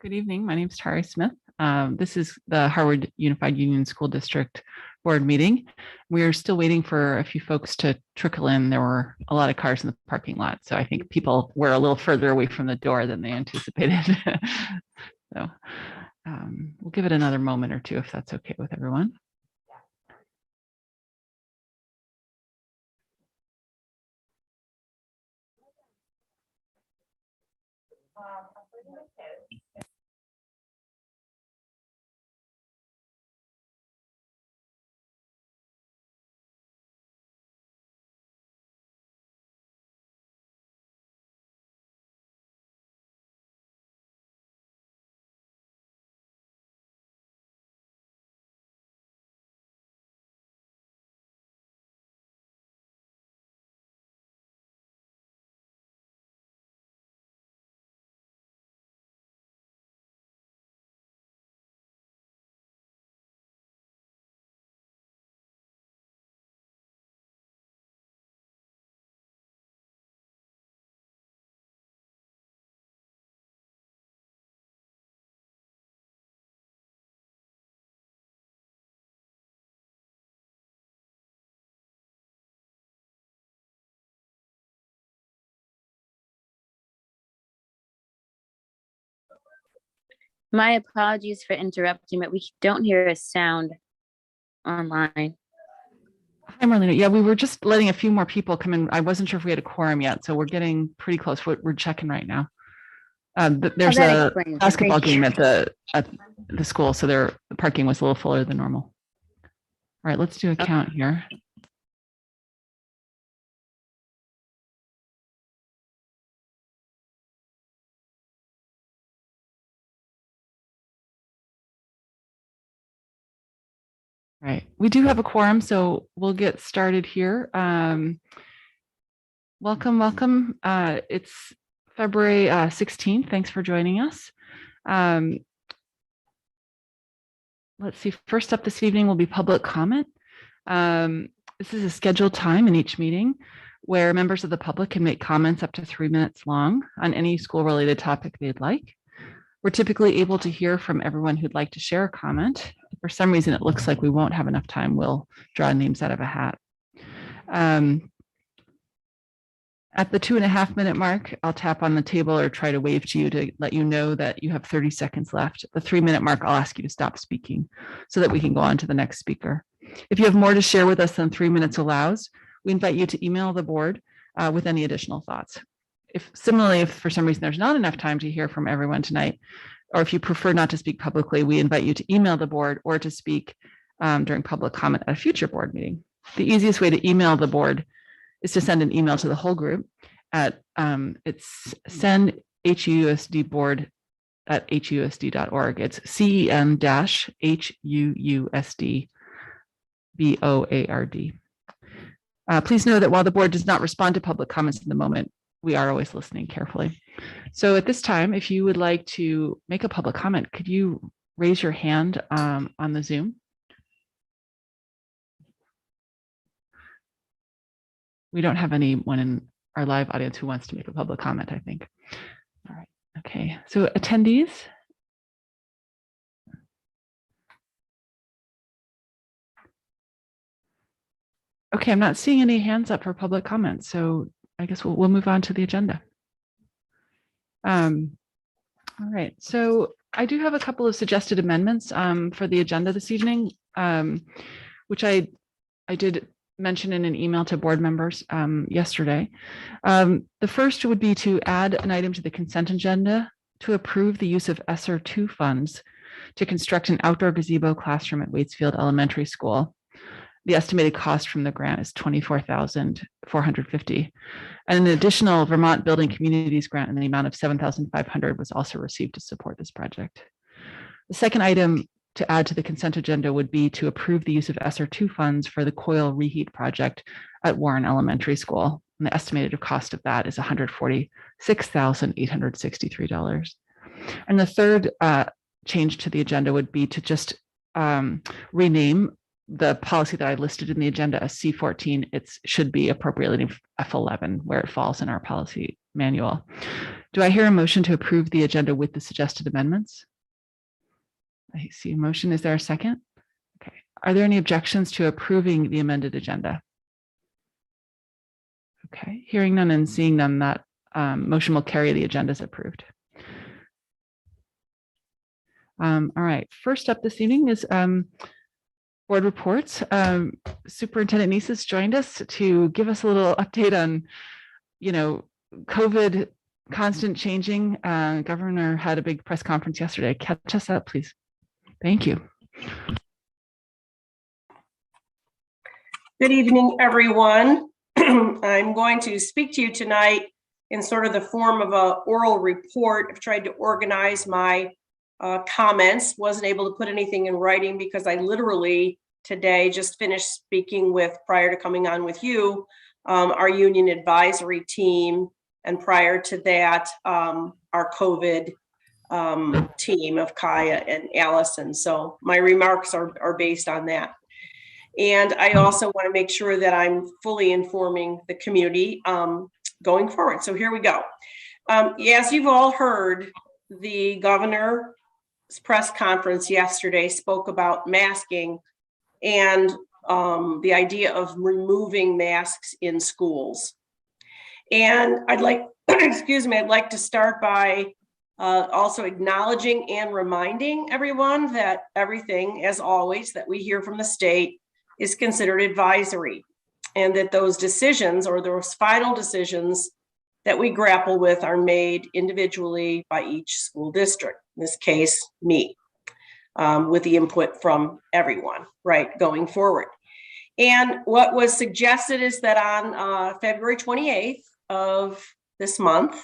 Good evening. My name is Tari Smith. This is the Harvard Unified Union School District Board meeting. We're still waiting for a few folks to trickle in. There were a lot of cars in the parking lot, so I think people were a little further away from the door than they anticipated. So we'll give it another moment or two if that's okay with everyone. My apologies for interrupting, but we don't hear a sound online. Hi, Marlena. Yeah, we were just letting a few more people come in. I wasn't sure if we had a quorum yet, so we're getting pretty close. We're checking right now. There's a basketball game at the school, so the parking was a little fuller than normal. All right, let's do a count here. Right, we do have a quorum, so we'll get started here. Welcome. It's February 16th. Thanks for joining us. Let's see, first up this evening will be public comment. This is a scheduled time in each meeting where members of the public can make comments up to 3 minutes long on any school-related topic they'd like. We're typically able to hear from everyone who'd like to share a comment. If for some reason it looks like we won't have enough time, we'll draw names out of a hat. At the 2.5 minute mark, I'll tap on the table or try to wave to you to let you know that you have 30 seconds left. At the 3 minute mark, I'll ask you to stop speaking so that we can go on to the next speaker. If you have more to share with us than 3 minutes allows, we invite you to email the board with any additional thoughts. If for some reason there's not enough time to hear from everyone tonight, or if you prefer not to speak publicly, we invite you to email the board or to speak during public comment at a future board meeting. The easiest way to email the board is to send an email to the whole group at it's send HUUSD board at HUUSD.org. It's CEN-HUUSD BOARD. Please know that while the board does not respond to public comments in the moment, we are always listening carefully. So at this time, if you would like to make a public comment, could you raise your hand on the Zoom? We don't have anyone in our live audience who wants to make a public comment, I think. All right, okay, so attendees. Okay, I'm not seeing any hands up for public comments, so I guess we'll move on to the agenda. All right, so I do have a couple of suggested amendments for the agenda this evening, which I did mention in an email to board members yesterday. The first would be to add an item to the consent agenda to approve the use of ESSER 2 funds to construct an outdoor gazebo classroom at Waitsfield Elementary School. The estimated cost from the grant is $24,450. And an additional Vermont Building Communities grant in the amount of $7,500 was also received to support this project. The second item to add to the consent agenda would be to approve the use of ESSER 2 funds for the coil reheat project at Warren Elementary School. And the estimated cost of that is $146,863. And the third change to the agenda would be to just rename the policy that I listed in the agenda as C14. It should be appropriately F11 where it falls in our policy manual. Do I hear a motion to approve the agenda with the suggested amendments? I see a motion. Is there a second? Okay. Are there any objections to approving the amended agenda? Okay. Hearing none and seeing none, that motion will carry. The agenda is approved. All right. First up this evening is board reports. Superintendent Nices joined us to give us a little update on, COVID constant changing. Governor had a big press conference yesterday. Catch us up, please. Thank you. Good evening, everyone. I'm going to speak to you tonight in sort of the form of an oral report. I've tried to organize my comments, wasn't able to put anything in writing because I literally today just finished speaking with, prior to coming on with you, our union advisory team, and prior to that, our COVID team of Kaya and Allison. So my remarks are based on that. And I also want to make sure that I'm fully informing the community going forward. So here we go. As you've all heard, the governor's press conference yesterday spoke about masking and the idea of removing masks in schools. And I'd like, I'd like to start by also acknowledging and reminding everyone that everything, as always, that we hear from the state is considered advisory, and that those decisions or those final decisions that we grapple with are made individually by each school district, in this case, me, with the input from everyone, right, going forward. And what was suggested is that on February 28th of this month,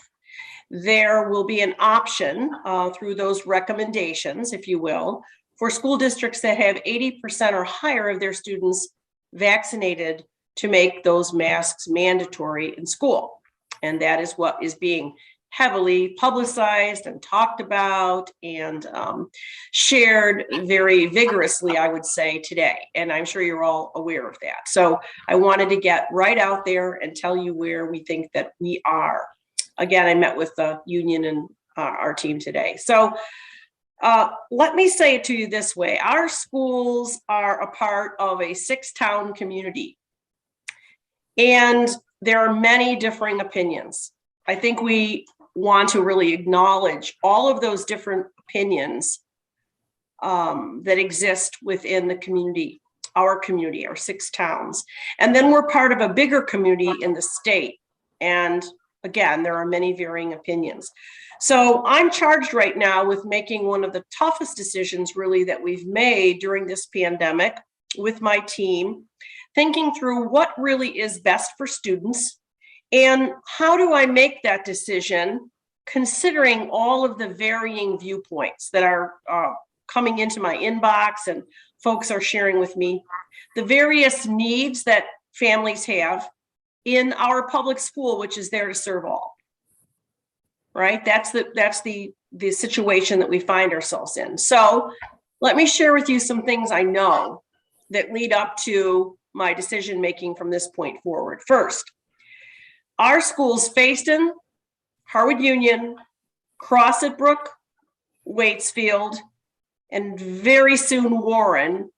there will be an option through those recommendations, if you will, for school districts that have 80% or higher of their students vaccinated to make those masks mandatory in school. And that is what is being heavily publicized and talked about and shared very vigorously, I would say, today. And I'm sure you're all aware of that. So I wanted to get right out there and tell you where we think that we are. Again, I met with the union and our team today. So let me say it to you this way. Our schools are a part of a 6-town community, and there are many differing opinions. I think we want to really acknowledge all of those different opinions that exist within the community, our 6 towns. And then we're part of a bigger community in the state. And again, there are many varying opinions. So I'm charged right now with making one of the toughest decisions really that we've made during this pandemic with my team, thinking through what really is best for students and how do I make that decision considering all of the varying viewpoints that are coming into my inbox and folks are sharing with me, the various needs that families have in our public school, which is there to serve all. Right? That's the situation that we find ourselves in. So let me share with you some things I know that lead up to my decision making from this point forward. First, our schools, Fayston, Harwood Union, Crossett Brook, Waitsfield, and very soon Warren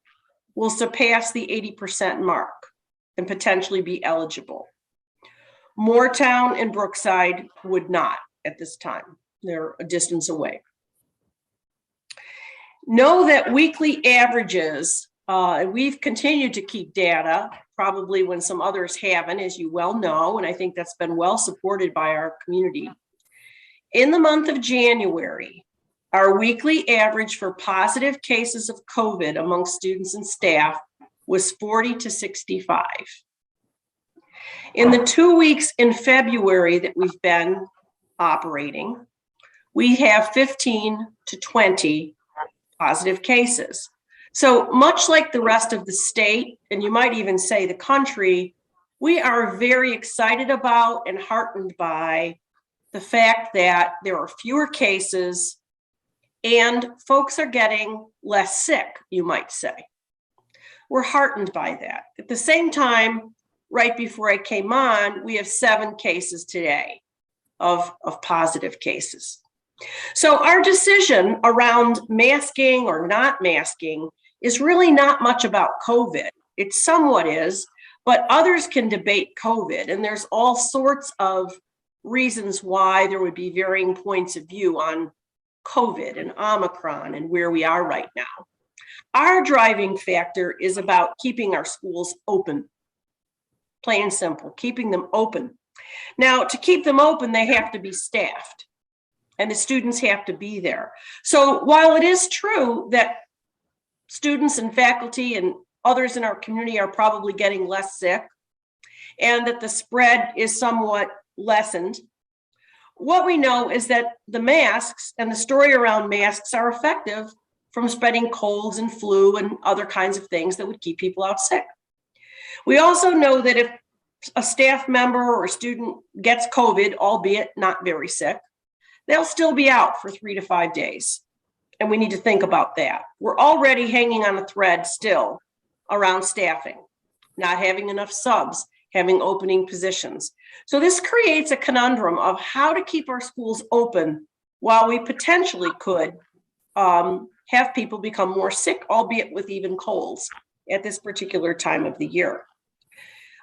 will surpass the 80% mark and potentially be eligible. Moortown and Brookside would not at this time. They're a distance away. Know that weekly averages, we've continued to keep data, probably when some others haven't, as you well know, and I think that's been well supported by our community. In the month of January, our weekly average for positive cases of COVID among students and staff was 40 to 65. In the 2 weeks in February that we've been operating, we have 15 to 20 positive cases. So much like the rest of the state, and you might even say the country, we are very excited about and heartened by the fact that there are fewer cases and folks are getting less sick, you might say. We're heartened by that. At the same time, right before I came on, we have 7 cases today. of positive cases. So our decision around masking or not masking is really not much about COVID. It somewhat is, but others can debate COVID, and there's all sorts of reasons why there would be varying points of view on COVID and Omicron and where we are right now. Our driving factor is about keeping our schools open, plain and simple, keeping them open. Now, to keep them open, they have to be staffed, and the students have to be there. So while it is true that students and faculty and others in our community are probably getting less sick, and that the spread is somewhat lessened, what we know is that the masks and the story around masks are effective from spreading colds and flu and other kinds of things that would keep people out sick. We also know that if a staff member or a student gets COVID, albeit not very sick, they'll still be out for 3 to 5 days. And we need to think about that. We're already hanging on a thread still around staffing, not having enough subs, having opening positions. So this creates a conundrum of how to keep our schools open while we potentially could have people become more sick, albeit with even colds at this particular time of the year.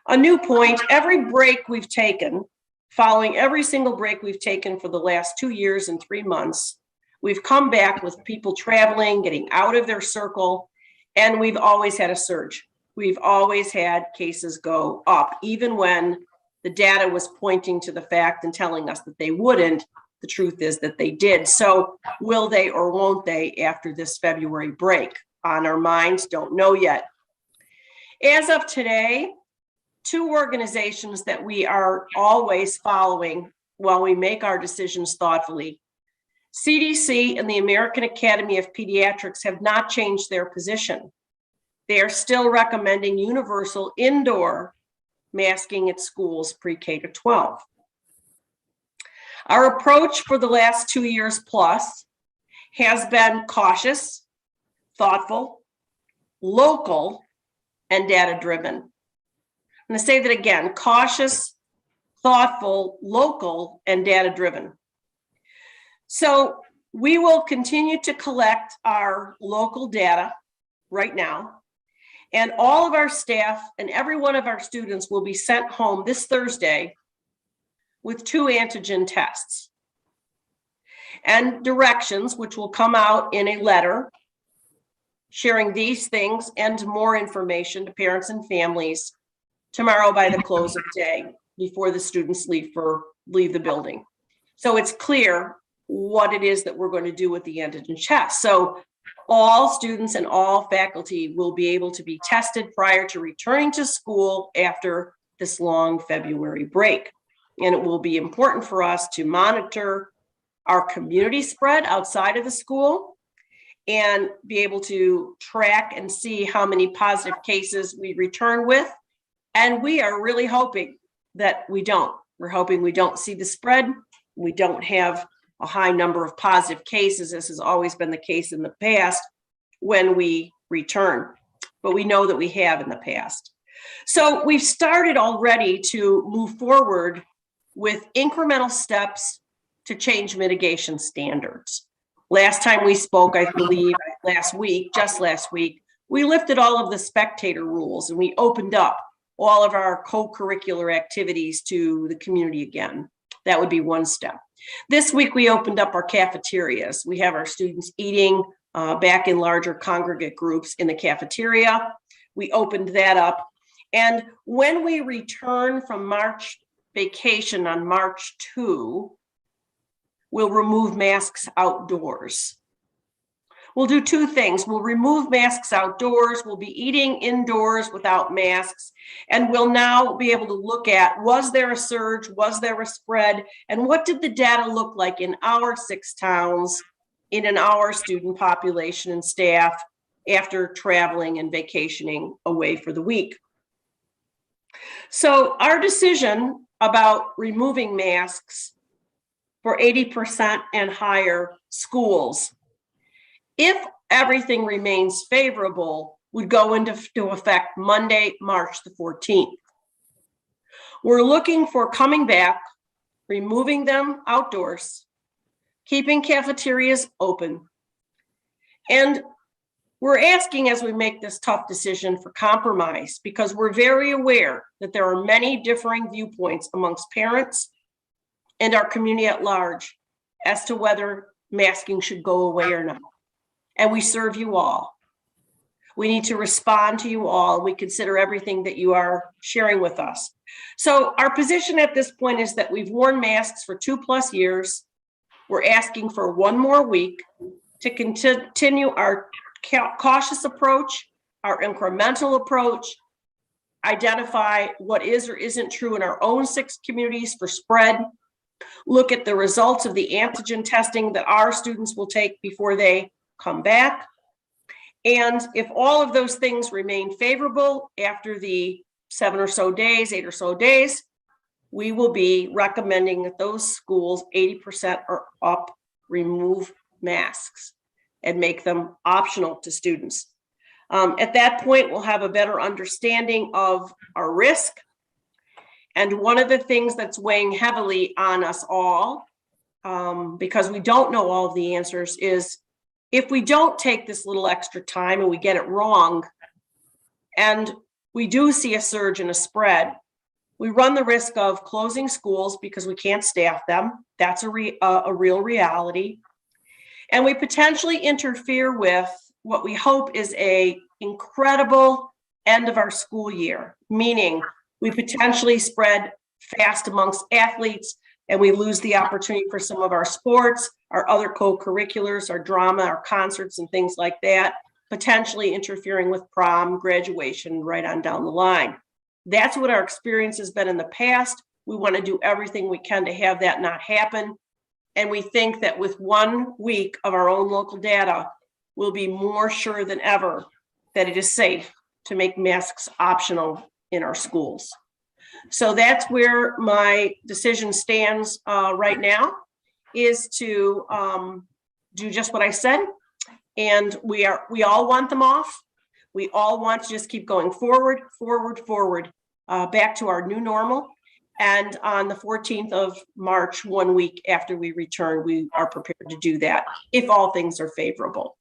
A new point, every break we've taken, following every single break we've taken for the last 2 years and 3 months, we've come back with people traveling, getting out of their circle, and we've always had a surge. We've always had cases go up, even when the data was pointing to the fact and telling us that they wouldn't. The truth is that they did. So will they or won't they after this February break? On our minds, don't know yet. As of today, 2 organizations that we are always following while we make our decisions thoughtfully, CDC and the American Academy of Pediatrics, have not changed their position. They are still recommending universal indoor masking at schools pre-K to 12. Our approach for the last 2 years plus has been cautious, thoughtful, local, and data-driven. I'm going to say that again: cautious, thoughtful, local, and data-driven. So we will continue to collect our local data right now, and all of our staff and every one of our students will be sent home this Thursday with 2 antigen tests and directions, which will come out in a letter sharing these things and more information to parents and families tomorrow by the close of day, before the students leave the building. So it's clear what it is that we're going to do with the antigen test. So all students and all faculty will be able to be tested prior to returning to school after this long February break. And it will be important for us to monitor our community spread outside of the school and be able to track and see how many positive cases we return with. And we are really hoping that we don't. We're hoping we don't see the spread. We don't have a high number of positive cases. This has always been the case in the past when we return, but we know that we have in the past. So we've started already to move forward with incremental steps to change mitigation standards. Last time we spoke, I believe just last week, we lifted all of the spectator rules and we opened up all of our co-curricular activities to the community again. That would be one step. This week, we opened up our cafeterias. We have our students eating back in larger congregate groups in the cafeteria. We opened that up. And when we return from March vacation on March 2, we'll remove masks outdoors. We'll do 2 things. We'll remove masks outdoors. We'll be eating indoors without masks. And we'll now be able to look at, was there a surge? Was there a spread? And what did the data look like in our 6 towns, in our student population and staff after traveling and vacationing away for the week? So our decision about removing masks for 80% and higher schools, if everything remains favorable, would go into effect Monday, March the 14th. We're looking for coming back removing them outdoors, keeping cafeterias open. And we're asking, as we make this tough decision, for compromise, because we're very aware that there are many differing viewpoints amongst parents and our community at large as to whether masking should go away or not. And we serve you all. We need to respond to you all. We consider everything that you are sharing with us. So our position at this point is that we've worn masks for 2+ years. We're asking for 1 more week to continue our cautious approach, our incremental approach, identify what is or isn't true in our own 6 communities for spread, look at the results of the antigen testing that our students will take before they come back. And if all of those things remain favorable after the 7 or so days, 8 or so days, we will be recommending that those schools, 80% or up, remove masks and make them optional to students. At that point, we'll have a better understanding of our risk. And one of the things that's weighing heavily on us all, because we don't know all of the answers, is if we don't take this little extra time and we get it wrong, and we do see a surge and a spread, we run the risk of closing schools because we can't staff them. That's a real reality. And we potentially interfere with what we hope is a incredible end of our school year, meaning we potentially spread fast amongst athletes and we lose the opportunity for some of our sports, our other co-curriculars, our drama, our concerts and things like that, potentially interfering with prom, graduation, right on down the line. That's what our experience has been in the past. We want to do everything we can to have that not happen. And we think that with 1 week of our own local data, we'll be more sure than ever that it is safe to make masks optional in our schools. So that's where my decision stands right now, is to do just what I said. And we all want them off. We all want to just keep going forward, back to our new normal. And on the 14th of March, 1 week after we return, we are prepared to do that if all things are favorable.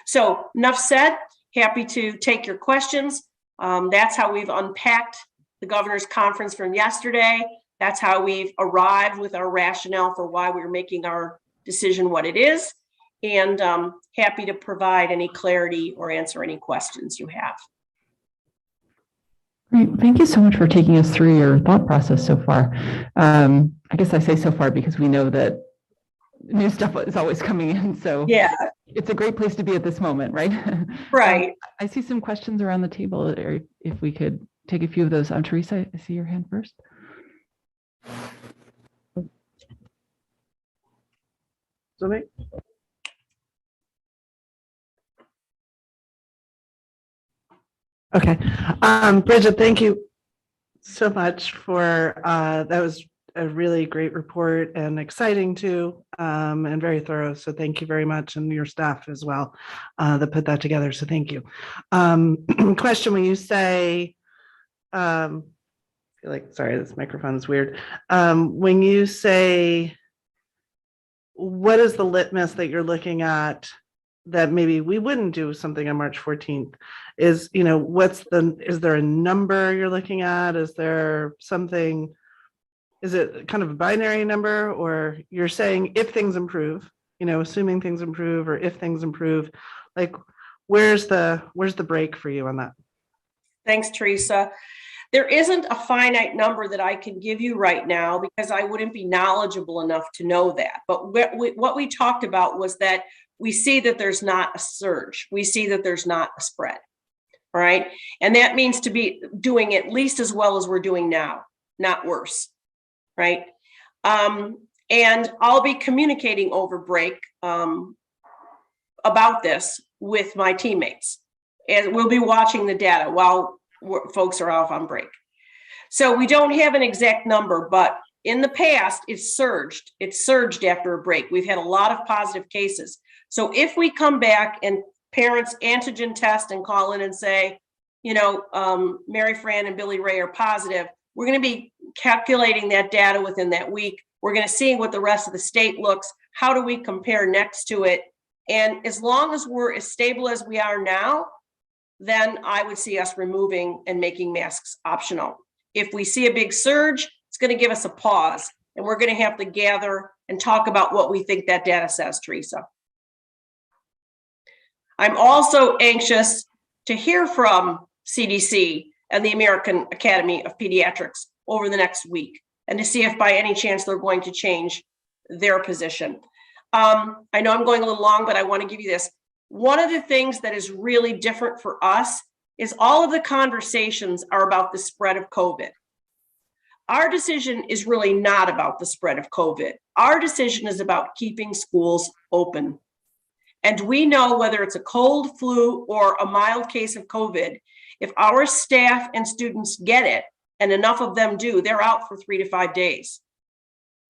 So enough said, happy to take your questions. That's how we've unpacked the governor's conference from yesterday. That's how we've arrived with our rationale for why we're making our decision what it is. And happy to provide any clarity or answer any questions you have. Great. Thank you so much for taking us through your thought process so far. I guess I say so far because we know that new stuff is always coming in. So yeah, it's a great place to be at this moment, right? Right. I see some questions around the table. Or if we could take a few of those. Teresa, I see your hand first. Sorry. Okay. Bridget, thank you so much for that was a really great report and exciting too, and very thorough. So thank you very much, and your staff as well that put that together. So thank you. Question: when you say, sorry, this microphone is weird. When you say, what is the litmus that you're looking at that maybe we wouldn't do something on March 14th? Is, is there a number you're looking at? Is there something, is it kind of a binary number, or you're saying if things improve, assuming things improve, or if things improve, like where's the break for you on that? Thanks, Teresa. There isn't a finite number that I can give you right now because I wouldn't be knowledgeable enough to know that. But what we talked about was that we see that there's not a surge. We see that there's not a spread, right? And that means to be doing at least as well as we're doing now, not worse, right? And I'll be communicating over break about this with my teammates. And we'll be watching the data while folks are off on break. So we don't have an exact number, but in the past, it's surged. It's surged after a break. We've had a lot of positive cases. So if we come back and parents antigen test and call in and say, Mary Fran and Billy Ray are positive, we're going to be calculating that data within that week. We're going to see what the rest of the state looks. How do we compare next to it? And as long as we're as stable as we are now, then I would see us removing and making masks optional. If we see a big surge, it's going to give us a pause, and we're going to have to gather and talk about what we think that data says, Teresa. I'm also anxious to hear from CDC and the American Academy of Pediatrics over the next week, and to see if by any chance they're going to change their position. I know I'm going a little long, but I want to give you this. One of the things that is really different for us is all of the conversations are about the spread of COVID. Our decision is really not about the spread of COVID. Our decision is about keeping schools open. And we know whether it's a cold, flu, or a mild case of COVID, if our staff and students get it, and enough of them do, they're out for 3 to 5 days.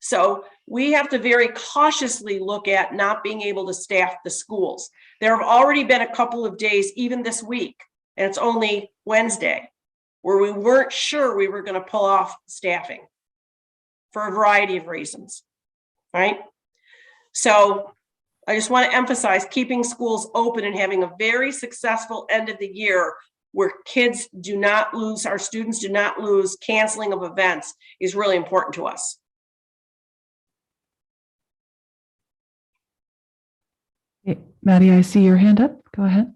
So we have to very cautiously look at not being able to staff the schools. There have already been a couple of days, even this week, and it's only Wednesday, where we weren't sure we were going to pull off staffing for a variety of reasons, right? So I just want to emphasize keeping schools open and having a very successful end of the year where kids do not lose, our students do not lose canceling of events is really important to us. Hey, Maddie, I see your hand up. Go ahead.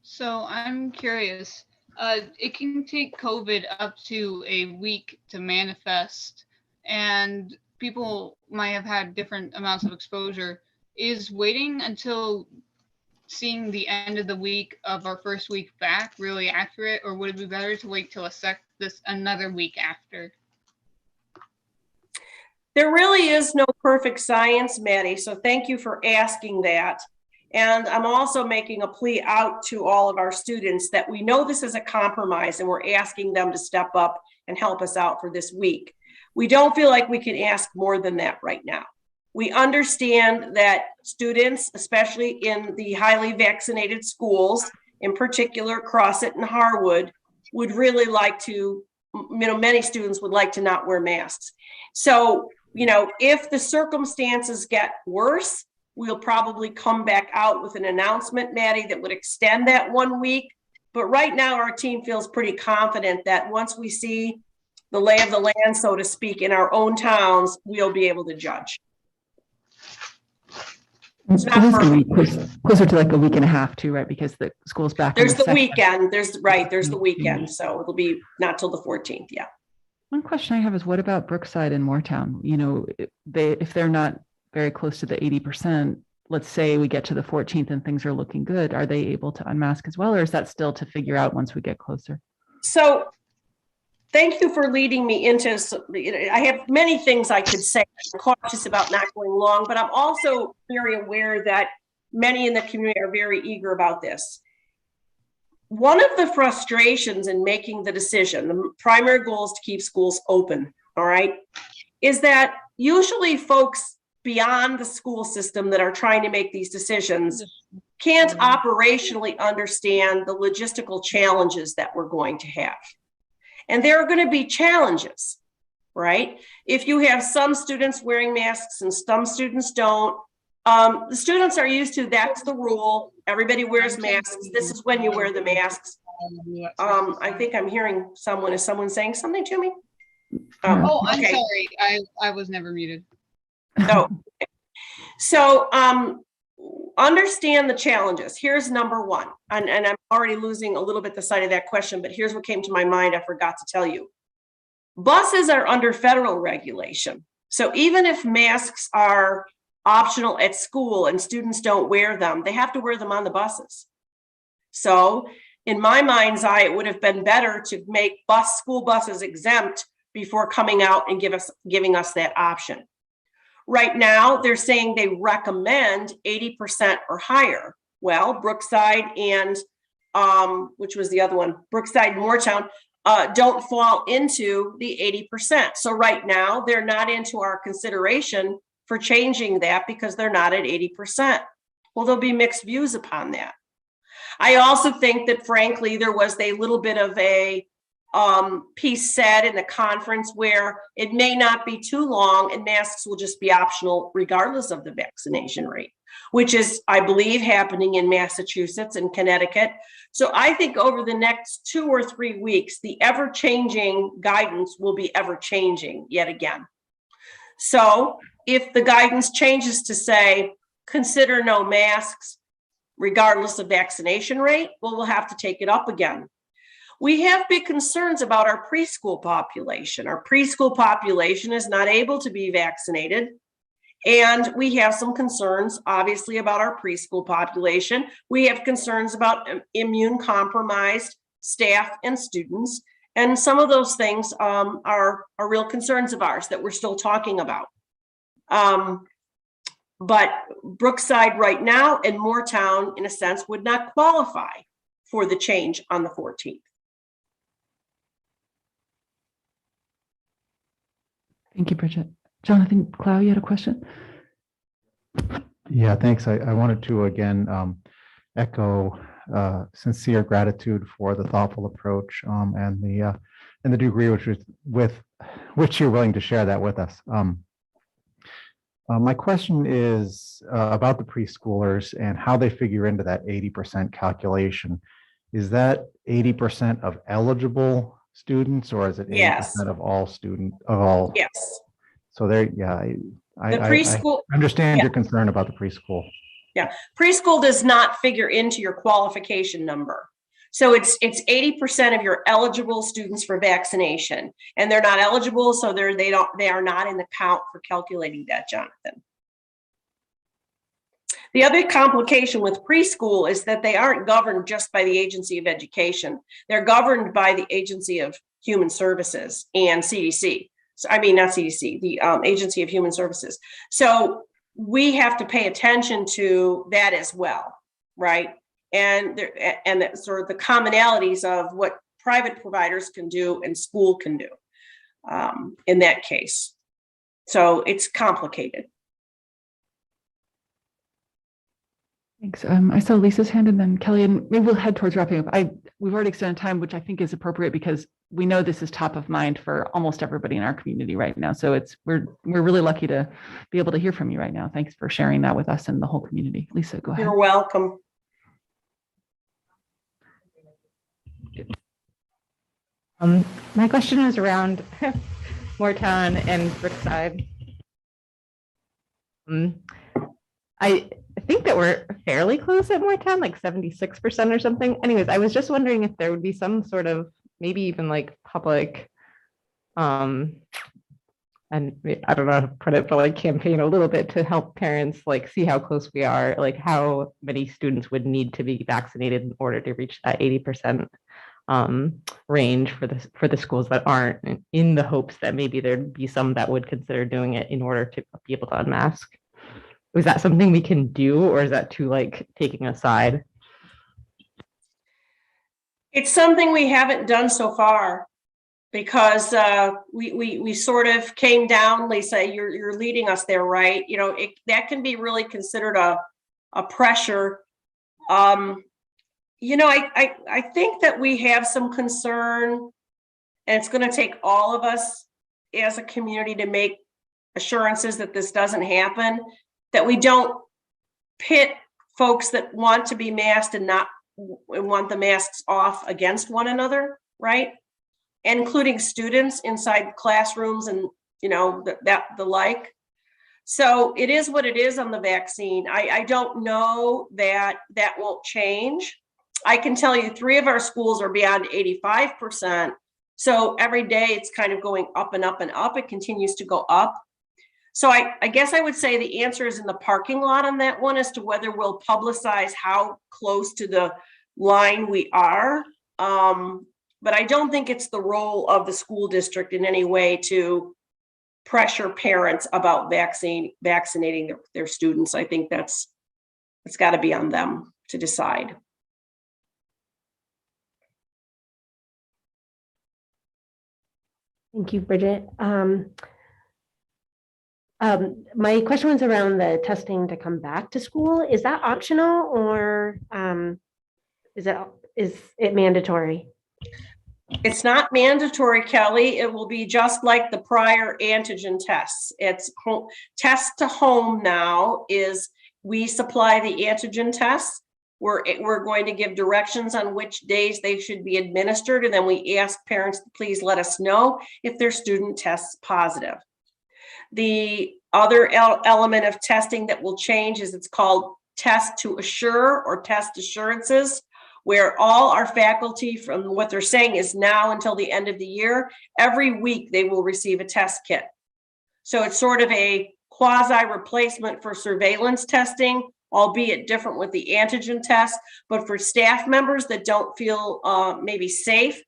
So I'm curious, it can take COVID up to a week to manifest, and people might have had different amounts of exposure. Is waiting until seeing the end of the week of our first week back really accurate, or would it be better to wait till another week after? There really is no perfect science, Maddie, so thank you for asking that. And I'm also making a plea out to all of our students that we know this is a compromise and we're asking them to step up and help us out for this week. We don't feel like we can ask more than that right now. We understand that students, especially in the highly vaccinated schools, in particular Crossit and Harwood, would really like to, many students would like to not wear masks. So, if the circumstances get worse, we'll probably come back out with an announcement, Maddie, that would extend that 1 week. But right now, our team feels pretty confident that once we see the lay of the land, so to speak, in our own towns, we'll be able to judge. It's not closer to like a week and a half too, right? Because the school's back. There's the weekend. There's the weekend. So it'll be not till the 14th. Yeah. One question I have is, what about Brookside and Moortown? If they're not very close to the 80%, let's say we get to the 14th and things are looking good, are they able to unmask as well? Or is that still to figure out once we get closer? So thank you for leading me into, I have many things I could say. I'm cautious about not going long, but I'm also very aware that many in the community are very eager about this. One of the frustrations in making the decision, the primary goal is to keep schools open, all right, is that usually folks beyond the school system that are trying to make these decisions can't operationally understand the logistical challenges that we're going to have. And there are going to be challenges, right? If you have some students wearing masks and some students don't, the students are used to, that's the rule. Everybody wears masks. This is when you wear the masks. I think I'm hearing someone. Is someone saying something to me? Oh, I'm okay. sorry. I was never muted. No. So understand the challenges. Here's number one. And I'm already losing a little bit the sight of that question, but here's what came to my mind. I forgot to tell you. Buses are under federal regulation. So even if masks are optional at school and students don't wear them, they have to wear them on the buses. So in my mind's eye, it would have been better to make school buses exempt before coming out and giving us that option. Right now, they're saying they recommend 80% or higher. Well, Brookside and which was the other one, Brookside and Moortown, don't fall into the 80%. So right now, they're not into our consideration for changing that because they're not at 80%. Well, there'll be mixed views upon that. I also think that, frankly, there was a little bit of a piece said in the conference where it may not be too long and masks will just be optional regardless of the vaccination rate, which is, I believe, happening in Massachusetts and Connecticut. So I think over the next 2 or 3 weeks, the ever-changing guidance will be ever-changing yet again. So if the guidance changes to say, consider no masks regardless of vaccination rate, well, we'll have to take it up again. We have big concerns about our preschool population. Our preschool population is not able to be vaccinated. And we have some concerns, obviously, about our preschool population. We have concerns about immune compromised staff and students. And some of those things are real concerns of ours that we're still talking about. But Brookside right now and Moortown, in a sense, would not qualify for the change on the 14th. Thank you, Bridget. Jonathan Clow, you had a question? Yeah, thanks. I wanted to again echo sincere gratitude for the thoughtful approach and the degree with which you're willing to share that with us. My question is about the preschoolers and how they figure into that 80% calculation. Is that 80% of eligible students, or is it 80% Yes. of all students of all? Yes. So there, yeah, The preschool, I understand yeah. your concern about the preschool. Preschool does not figure into your qualification number. So it's 80% of your eligible students for vaccination, and they're not eligible, so they are not in the count for calculating that, Jonathan. The other complication with preschool is that they aren't governed just by the Agency of Education. They're governed by the Agency of Human Services and CDC. So, I mean, not CDC, the Agency of Human Services. So we have to pay attention to that as well, right? And that sort of the commonalities of what private providers can do and school can do in that case. So it's complicated. Thanks. I saw Lisa's hand and then Kelly, and maybe we'll head towards wrapping up. We've already extended time, which I think is appropriate because we know this is top of mind for almost everybody in our community right now. So we're really lucky to be able to hear from you right now. Thanks for sharing that with us and the whole community. Lisa, go ahead. You're welcome. My question is around Moortown and Brookside. I think that we're fairly close at Moortown, like 76% or something. Anyways, I was just wondering if there would be some sort of, maybe even like public, and I don't know how to put it, but like campaign a little bit to help parents like see how close we are, like how many students would need to be vaccinated in order to reach that 80% range for the schools that aren't, in the hopes that maybe there'd be some that would consider doing it in order to be able to unmask. Is that something we can do, or is that too like taking a side? It's something we haven't done so far because we sort of came down. Lisa, you're leading us there, right? You know, that can be really considered a pressure. You know, I think that we have some concern, and it's going to take all of us as a community to make assurances that this doesn't happen, that we don't pit folks that want to be masked and not want the masks off against one another, right? And including students inside classrooms and, you know, the like. So it is what it is on the vaccine. I don't know that won't change. I can tell you 3 of our schools are beyond 85%. So every day it's kind of going up and up and up. It continues to go up. So I guess I would say the answer is in the parking lot on that one as to whether we'll publicize how close to the line we are. But I don't think it's the role of the school district in any way to pressure parents about vaccinating their students. I think it's got to be on them to decide. Thank you, Bridget. My question was around the testing to come back to school. Is that optional, or is it mandatory? It's not mandatory, Kelly. It will be just like the prior antigen tests. It's test to home now is we supply the antigen tests. We're going to give directions on which days they should be administered. And then we ask parents to please let us know if their student tests positive. The other element of testing that will change is it's called test to assure or test assurances, where all our faculty, from what they're saying is now until the end of the year, every week they will receive a test kit. So it's sort of a quasi replacement for surveillance testing, albeit different with the antigen test. But for staff members that don't feel maybe safe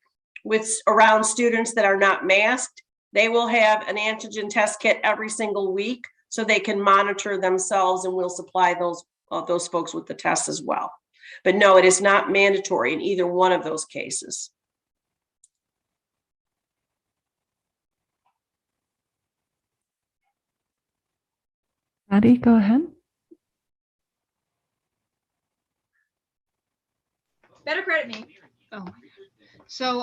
with around students that are not masked, they will have an antigen test kit every single week so they can monitor themselves, and we'll supply those folks with the tests as well. But no, it is not mandatory in either one of those cases. Patty, go ahead. Better credit me. Oh, so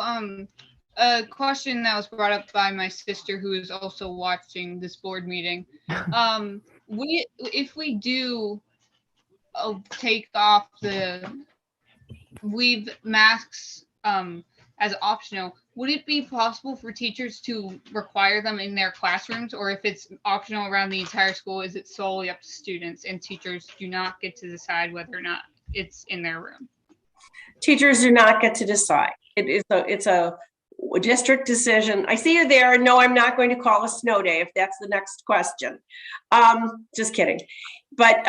a question that was brought up by my sister, who is also watching this board meeting. If we do take off the weave masks as optional, would it be possible for teachers to require them in their classrooms, or if it's optional around the entire school, is it solely up to students and teachers do not get to decide whether or not it's in their room? Teachers do not get to decide. It's a district decision. I see you there. No, I'm not going to call a snow day if that's the next question. Just kidding. But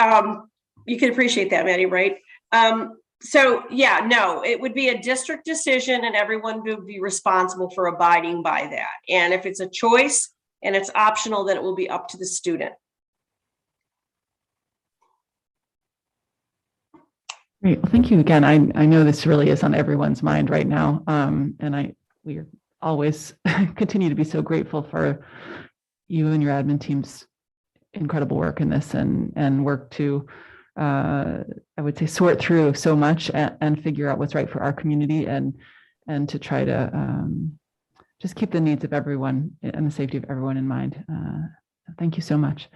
you can appreciate that, Maddie, right? So yeah, no, it would be a district decision and everyone would be responsible for abiding by that. And if it's a choice and it's optional, then it will be up to the student. Great. Well, thank you again. I know this really is on everyone's mind right now. And we always continue to be so grateful for you and your admin team's incredible work in this and work to, I would say, sort through so much and figure out what's right for our community and to try to just keep the needs of everyone and the safety of everyone in mind. Thank you so much.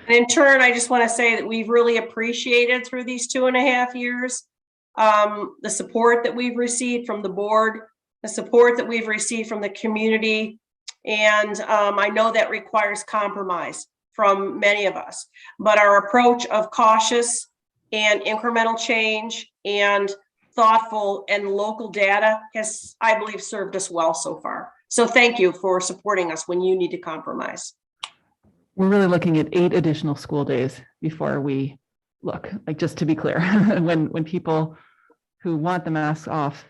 And in turn, I just want to say that we've really appreciated through these 2.5 years, the support that we've received from the board, the support that we've received from the community. And I know that requires compromise from many of us, but our approach of cautious and incremental change and thoughtful and local data has, I believe, served us well so far. So thank you for supporting us when you need to compromise. We're really looking at 8 additional school days before we look, like, just to be clear, when people who want the masks off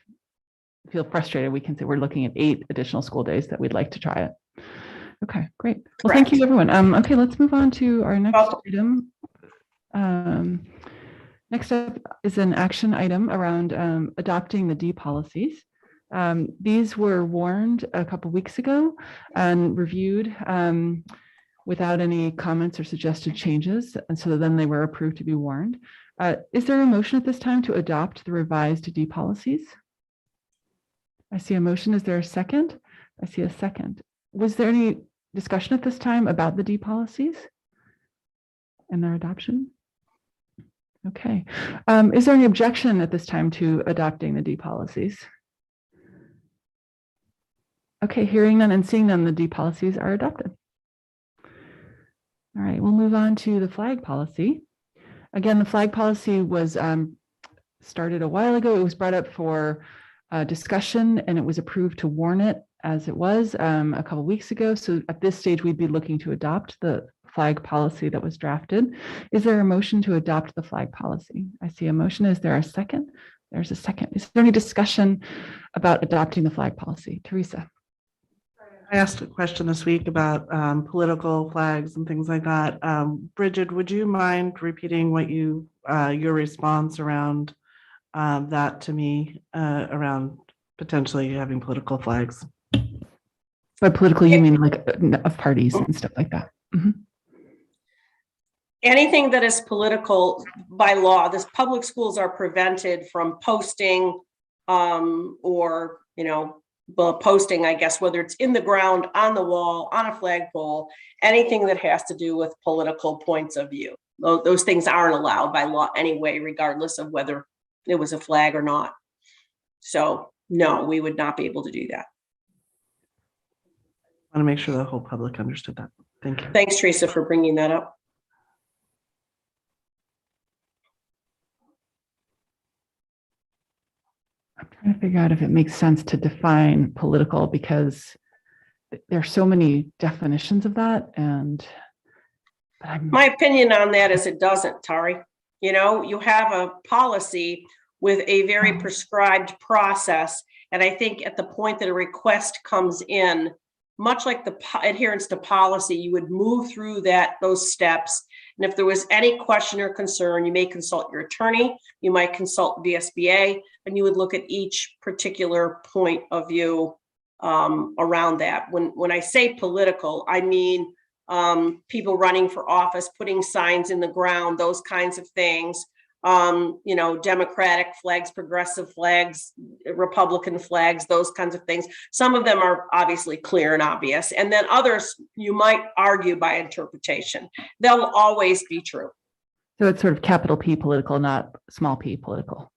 feel frustrated, we can say we're looking at 8 additional school days that we'd like to try it. Okay, great. Well, thank you, everyone. Okay, let's move on to our next item. Next up is an action item around adopting the D policies. These were warned a couple weeks ago and reviewed without any comments or suggested changes. And so then they were approved to be warned. Is there a motion at this time to adopt the revised D policies? I see a motion. Is there a second? I see a second. Was there any discussion at this time about the D policies and their adoption? Okay. Is there any objection at this time to adopting the D policies? Okay, hearing none and seeing none, the D policies are adopted. All right, we'll move on to the flag policy. Again, the flag policy was started a while ago. It was brought up for discussion and it was approved to warn it as it was a couple weeks ago. So at this stage, we'd be looking to adopt the flag policy that was drafted. Is there a motion to adopt the flag policy? I see a motion. Is there a second? There's a second. Is there any discussion about adopting the flag policy? Teresa. I asked a question this week about political flags and things like that. Bridget, would you mind repeating what your response around that to me around potentially having political flags? By political, you mean like of parties and stuff like that? Mm-hmm. Anything that is political by law, this public schools are prevented from posting or, posting, I guess, whether it's in the ground, on the wall, on a flagpole, anything that has to do with political points of view. Those things aren't allowed by law anyway, regardless of whether it was a flag or not. So no, we would not be able to do that. I want to make sure the whole public understood that. Thank you. Thanks, Teresa, for bringing that up. I'm trying to figure out if it makes sense to define political, because there are so many definitions of that. And my opinion on that is it doesn't, Tari. You know, you have a policy with a very prescribed process. And I think at the point that a request comes in, much like the adherence to policy, you would move through those steps. And if there was any question or concern, you may consult your attorney, you might consult VSBA, and you would look at each particular point of view around that. When I say political, I mean people running for office, putting signs in the ground, those kinds of things. You know, Democratic flags, progressive flags, Republican flags, those kinds of things. Some of them are obviously clear and obvious. And then others you might argue by interpretation. They'll always be true. So it's sort of capital P political, not small p political.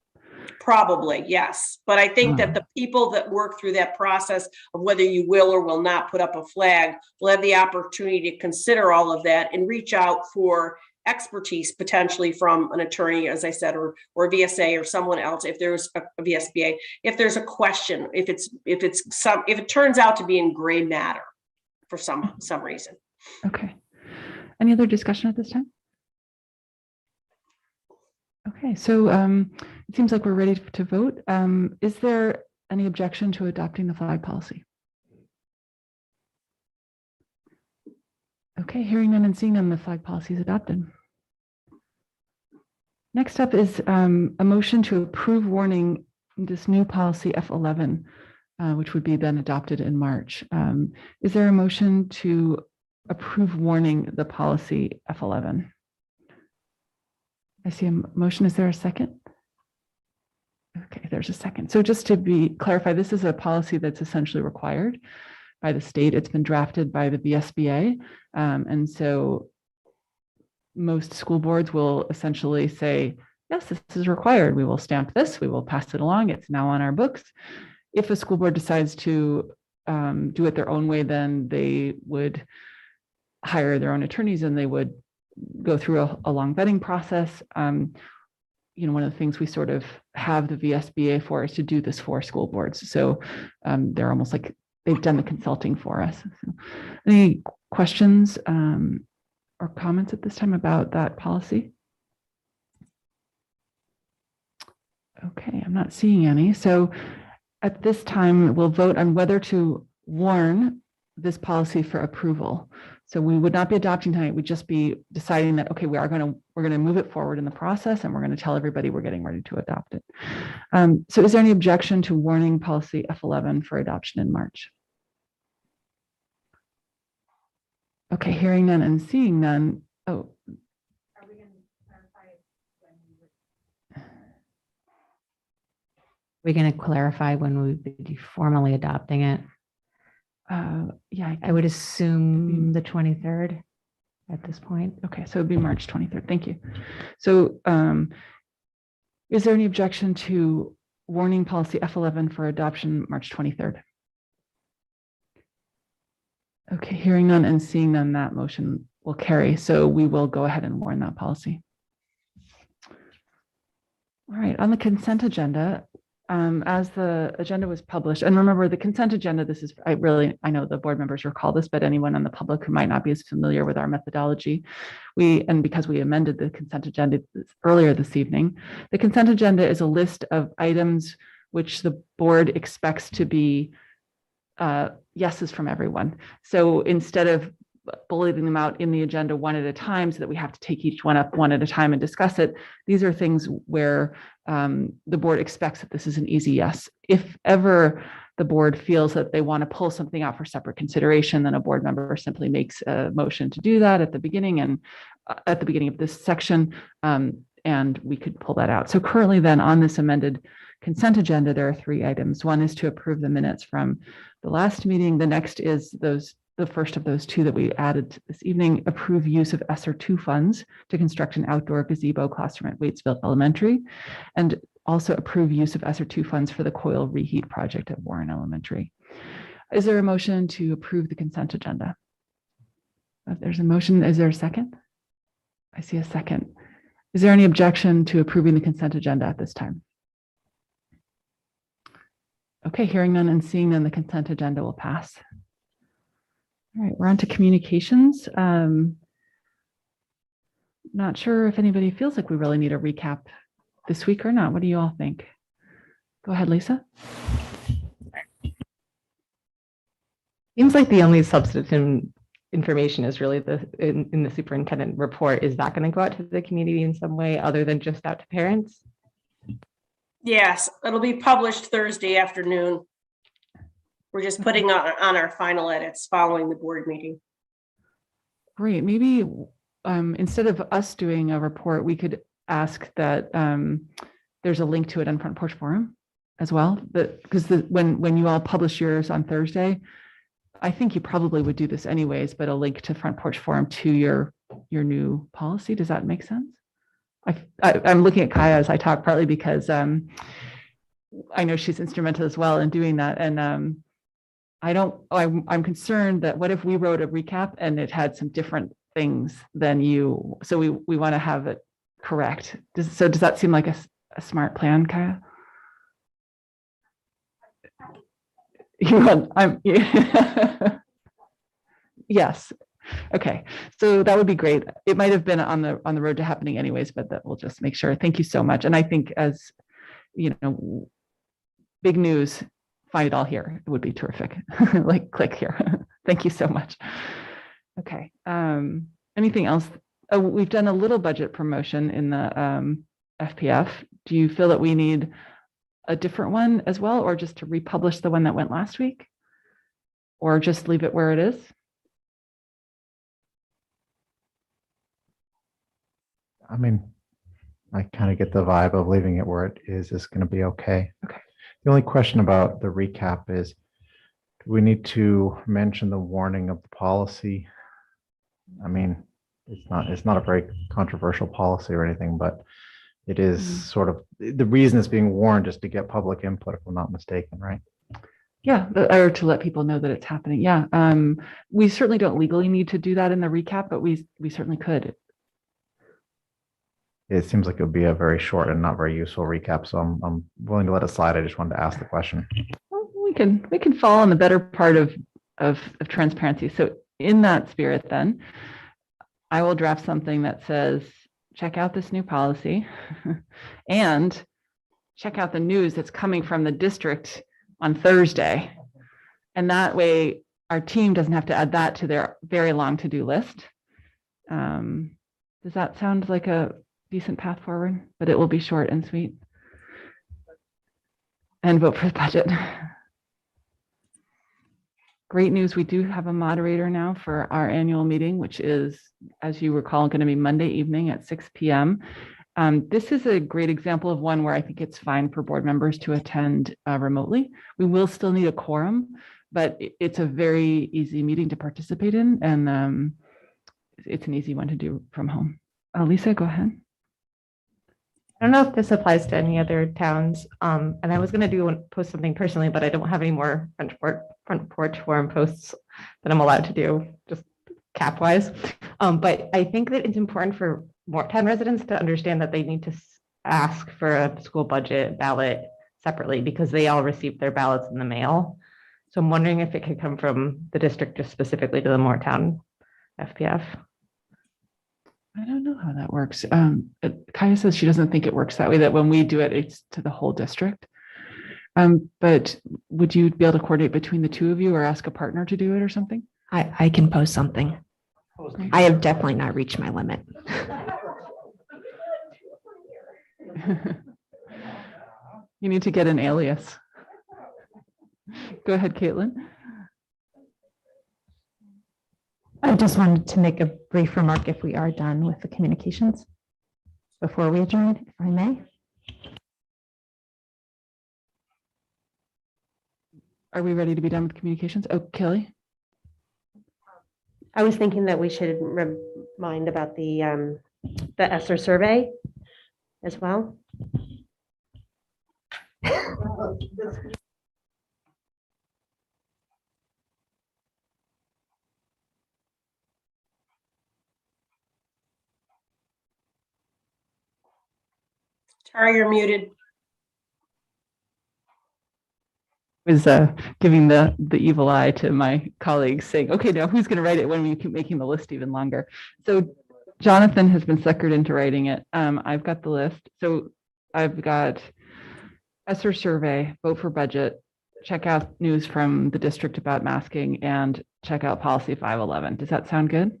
Probably, yes. But I think that the people that work through that process of whether you will or will not put up a flag will have the opportunity to consider all of that and reach out for expertise potentially from an attorney, as I said, or VSA or someone else. If there's a VSBA, if there's a question, if it turns out to be in gray matter for some reason. Okay. Any other discussion at this time? Okay, so it seems like we're ready to vote. Is there any objection to adopting the flag policy? Okay, hearing none and seeing none, the flag policy is adopted. Next up is a motion to approve warning this new policy F11, which would be then adopted in March. Is there a motion to approve warning the policy F11? I see a motion. Is there a second? Okay, there's a second. So just to be clarified, this is a policy that's essentially required by the state. It's been drafted by the VSBA. And so most school boards will essentially say, yes, this is required. We will stamp this. We will pass it along. It's now on our books. If a school board decides to do it their own way, then they would hire their own attorneys and they would go through a long vetting process. You know, one of the things we sort of have the VSBA for is to do this for school boards. So they're almost like they've done the consulting for us. So, any questions or comments at this time about that policy? Okay, I'm not seeing any. So at this time, we'll vote on whether to warn this policy for approval. So we would not be adopting tonight. We'd just be deciding that, okay, we're going to move it forward in the process and we're going to tell everybody we're getting ready to adopt it. So is there any objection to warning policy F11 for adoption in March? Okay, hearing none and seeing none. Oh. Are we going to clarify We're going to clarify when we would be formally adopting it? Yeah, I would assume the 23rd at this point. Okay, so it'd be March 23rd. Thank you. So is there any objection to warning policy F11 for adoption March 23rd? Okay, hearing none and seeing none, that motion will carry. So we will go ahead and warn that policy. All right, on the consent agenda, as the agenda was published, and remember the consent agenda, this is, I know the board members recall this, but anyone on the public who might not be as familiar with our methodology, because we amended the consent agenda earlier this evening, the consent agenda is a list of items which the board expects to be yeses from everyone. So instead of bulleting them out in the agenda one at a time so that we have to take each one up one at a time and discuss it, these are things where the board expects that this is an easy yes. If ever the board feels that they want to pull something out for separate consideration, then a board member simply makes a motion to do that at the beginning and at the beginning of this section, and we could pull that out. So currently then on this amended consent agenda, there are 3 items. One is to approve the minutes from the last meeting. The next is the first of those 2 that we added this evening, approve use of ESSER 2 funds to construct an outdoor gazebo classroom at Waitsfield Elementary, and also approve use of ESSER 2 funds for the coil reheat project at Warren Elementary. Is there a motion to approve the consent agenda? If there's a motion, is there a second? I see a second. Is there any objection to approving the consent agenda at this time? Okay, hearing none and seeing none, the consent agenda will pass. All right, we're on to communications. Not sure if anybody feels like we really need a recap this week or not. What do you all think? Go ahead, Lisa. Seems like the only substantive information is really in the superintendent report. Is that going to go out to the community in some way other than just out to parents? Yes, it'll be published Thursday afternoon. We're just putting on our final edits following the board meeting. Great. Maybe instead of us doing a report, we could ask that there's a link to it on Front Porch Forum as well. Because when you all publish yours on Thursday, I think you probably would do this anyways, but a link to Front Porch Forum to your new policy. Does that make sense? I'm looking at Kaya as I talk, partly because I know she's instrumental as well in doing that. And I'm concerned that what if we wrote a recap and it had some different things than you? So we want to have it correct. Does that seem like a smart plan, Kaya? Yes. Okay. So that would be great. It might have been on the road to happening anyways, but that we'll just make sure. Thank you so much. And I think as you know, big news, find it all here. It would be terrific. Like click here. Thank you so much. Okay. Anything else? Oh, we've done a little budget promotion in the FPF. Do you feel that we need a different one as well, or just to republish the one that went last week, or just leave it where it is? I mean, I kind of get the vibe of leaving it where it is going to be okay. Okay. The only question about the recap is, do we need to mention the warning of the policy? I mean, it's not a very controversial policy or anything, but it is sort of the reason it's being warned is to get public input, if I'm not mistaken, right? Yeah, or to let people know that it's happening. Yeah, we certainly don't legally need to do that in the recap, but we certainly could. It seems like it would be a very short and not very useful recap, so I'm willing to let it slide. I just wanted to ask the question. Well, we can fall on the better part of transparency. So in that spirit, then I will draft something that says, check out this new policy and check out the news that's coming from the district on Thursday. And that way our team doesn't have to add that to their very long to-do list. Does that sound like a decent path forward? But it will be short and sweet. And vote for the budget. Great news, we do have a moderator now for our annual meeting, which is, as you recall, going to be Monday evening at 6 p.m. This is a great example of one where I think it's fine for board members to attend remotely. We will still need a quorum, but it's a very easy meeting to participate in, and it's an easy one to do from home. Lisa, go ahead. I don't know if this applies to any other towns. And I was going to post something personally, but I don't have any more front porch forum posts that I'm allowed to do, just cap wise. But I think that it's important for Moretown residents to understand that they need to ask for a school budget ballot separately because they all receive their ballots in the mail. So I'm wondering if it could come from the district just specifically to the Moretown FPF. I don't know how that works. Kaya says she doesn't think it works that way, that when we do it, it's to the whole district. But would you be able to coordinate between the two of you or ask a partner to do it or something? I can post something. I have definitely not reached my limit. You need to get an alias. Go ahead, Caitlin. I just wanted to make a brief remark if we are done with the communications before we adjourn, if I may. are we ready to be done with communications? Oh, Kelly? I was thinking that we should remind about the ESSER survey as well. Tara, you're muted. Was giving the evil eye to my colleagues saying, okay, now who's going to write it when we keep making the list even longer? So Jonathan has been suckered into writing it. I've got the list. So I've got ESSER survey, vote for budget, check out news from the district about masking, and check out policy 511. Does that sound good?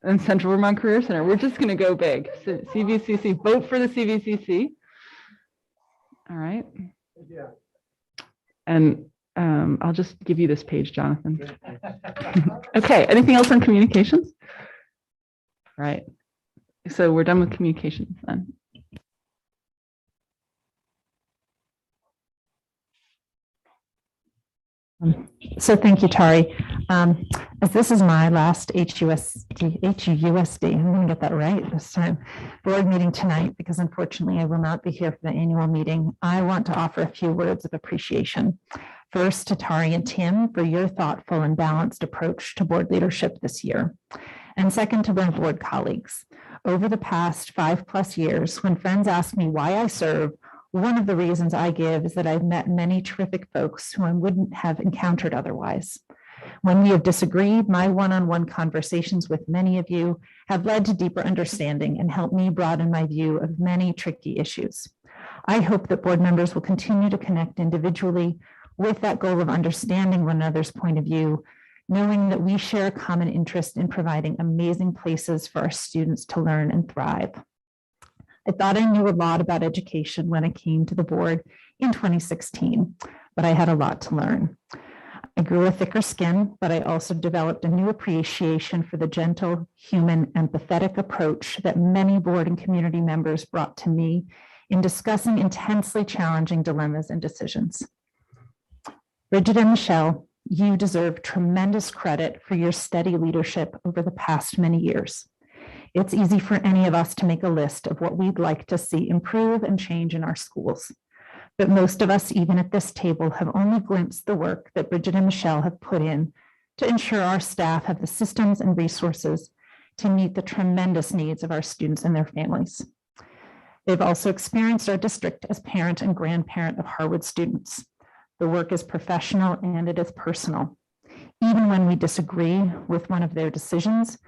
And Central Vermont Career Center, we're just going to go big. So CVCC, vote for the CVCC. All right. Yeah. And I'll just give you this page, Jonathan. Okay, anything else on communications? Right. So we're done with communications then. So thank you, Tari. As this is my last HUUSD, I'm going to get that right this time, board meeting tonight, because unfortunately I will not be here for the annual meeting. I want to offer a few words of appreciation. First, to Tari and Tim for your thoughtful and balanced approach to board leadership this year. And second, to my board colleagues. Over the past 5+ years, when friends ask me why I serve, one of the reasons I give is that I've met many terrific folks who I wouldn't have encountered otherwise. When we have disagreed, my one-on-one conversations with many of you have led to deeper understanding and helped me broaden my view of many tricky issues. I hope that board members will continue to connect individually with that goal of understanding one another's point of view, knowing that we share a common interest in providing amazing places for our students to learn and thrive. I thought I knew a lot about education when I came to the board in 2016, but I had a lot to learn. I grew a thicker skin, but I also developed a new appreciation for the gentle, human, empathetic approach that many board and community members brought to me in discussing intensely challenging dilemmas and decisions. Bridget and Michelle, you deserve tremendous credit for your steady leadership over the past many years. It's easy for any of us to make a list of what we'd like to see improve and change in our schools. But most of us, even at this table, have only glimpsed the work that Bridget and Michelle have put in to ensure our staff have the systems and resources to meet the tremendous needs of our students and their families. They've also experienced our district as parent and grandparent of Harwood students. The work is professional and it is personal. Even when we disagree with one of their decisions,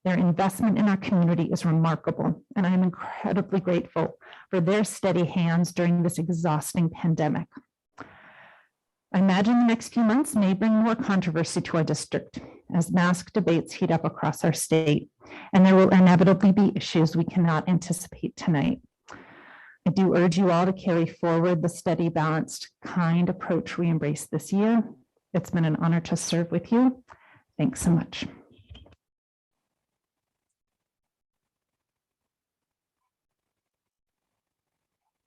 their investment in our community is remarkable, and I am incredibly grateful for their steady hands during this exhausting pandemic. I imagine the next few months may bring more controversy to our district as mask debates heat up across our state, and there will inevitably be issues we cannot anticipate tonight. I do urge you all to carry forward the steady, balanced, kind approach we embraced this year. It's been an honor to serve with you. Thanks so much.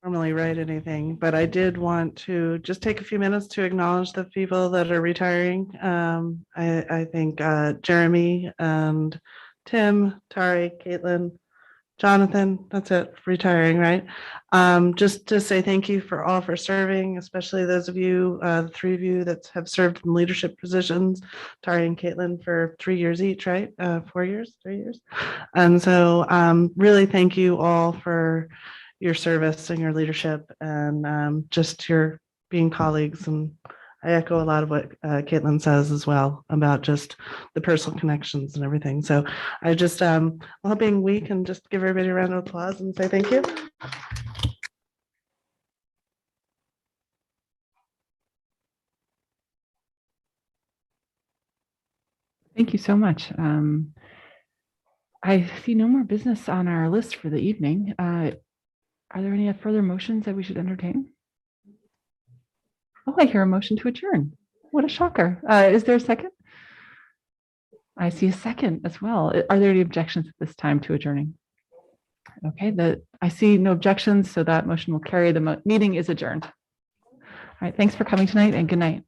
Normally write anything, but I did want to just take a few minutes to acknowledge the people that are retiring. I think Jeremy and Tim, Tari, Caitlin, Jonathan, that's it, retiring, right? Just to say thank you for all for serving, especially those of you, the 3 of you that have served in leadership positions, Tari and Caitlin for 3 years each, right? 4 years, 3 years. And so really thank you all for your service and your leadership and just your being colleagues. And I echo a lot of what Caitlin says as well about just the personal connections and everything. So I just, hoping we can just give everybody a round of applause and say thank you. Thank you so much. I see no more business on our list for the evening. Are there any further motions that we should entertain? Oh, I hear a motion to adjourn. What a shocker. Is there a second? I see a second as well. Are there any objections at this time to adjourning? Okay, I see no objections, so that motion will carry. The meeting is adjourned. right. Thanks for coming tonight and good night.